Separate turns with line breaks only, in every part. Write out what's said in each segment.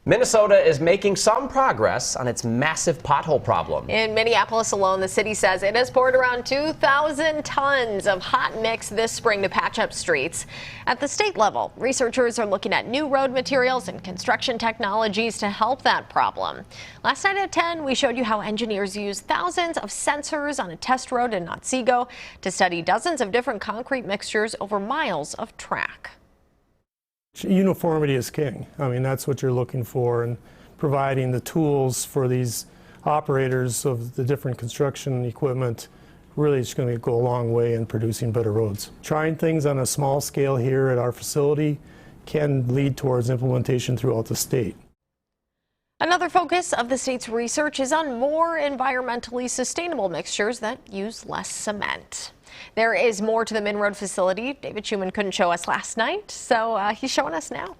Minnesota is making some progress on its massive pothole problem.
In Minneapolis alone, the city says it has poured around 2,000 tons of hot mix this spring to patch up streets. At the state level, researchers are looking at new road materials and construction technologies to help that problem. Last night at 10, we showed you how engineers use thousands of sensors on a test road in Otsego to study dozens of different concrete mixtures over miles of track.
Uniformity is king. I mean, that's what you're looking for, and providing the tools for these operators of the different construction equipment really is going to go a long way in producing better roads. Trying things on a small scale here at our facility can lead towards implementation throughout the state.
Another focus of the state's research is on more environmentally sustainable mixtures that use less cement. There is more to the Min-Road facility. David Schumann couldn't show us last night, so he's showing us now.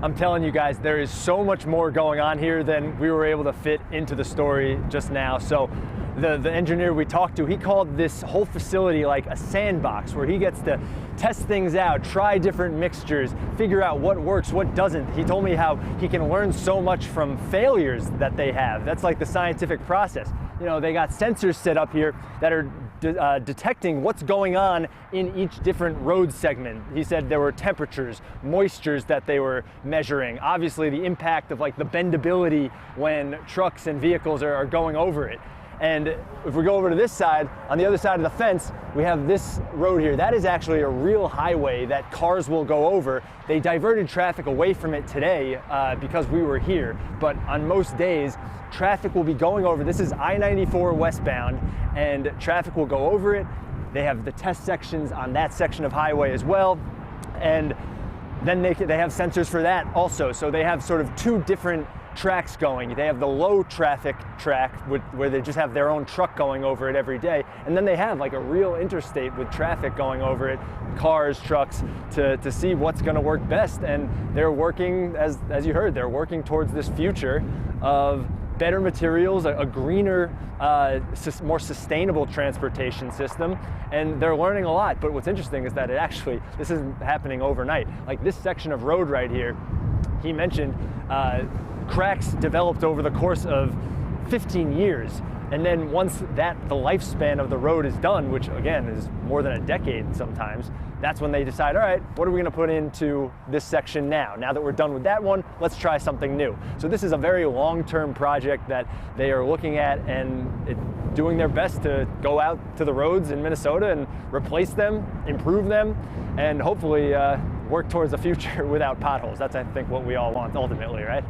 I'm telling you guys, there is so much more going on here than we were able to fit into the story just now. So the engineer we talked to, he called this whole facility like a sandbox where he gets to test things out, try different mixtures, figure out what works, what doesn't. He told me how he can learn so much from failures that they have. That's like the scientific process. You know, they got sensors set up here that are detecting what's going on in each different road segment. He said there were temperatures, moistures that they were measuring. Obviously the impact of like the bendability when trucks and vehicles are going over it. And if we go over to this side, on the other side of the fence, we have this road here. That is actually a real highway that cars will go over. They diverted traffic away from it today because we were here. But on most days, traffic will be going over. This is I-94 westbound, and traffic will go over it. They have the test sections on that section of highway as well. And then they have sensors for that also. So they have sort of two different tracks going. They have the low traffic track where they just have their own truck going over it every day, and then they have like a real interstate with traffic going over it, cars, trucks, to see what's going to work best. And they're working, as you heard, they're working towards this future of better materials, a greener, more sustainable transportation system, and they're learning a lot. But what's interesting is that this isn't happening overnight. Like this section of road right here, he mentioned cracks developed over the course of 15 years. And then once the lifespan of the road is done, which again is more than a decade sometimes, that's when they decide, all right, what are we going to put into this section now? Now that we're done with that one, let's try something new. So this is a very long-term project that they are looking at and doing their best to go out to the roads in Minnesota and replace them, improve them, and hopefully work towards a future without potholes. That's, I think, what we all want ultimately, right?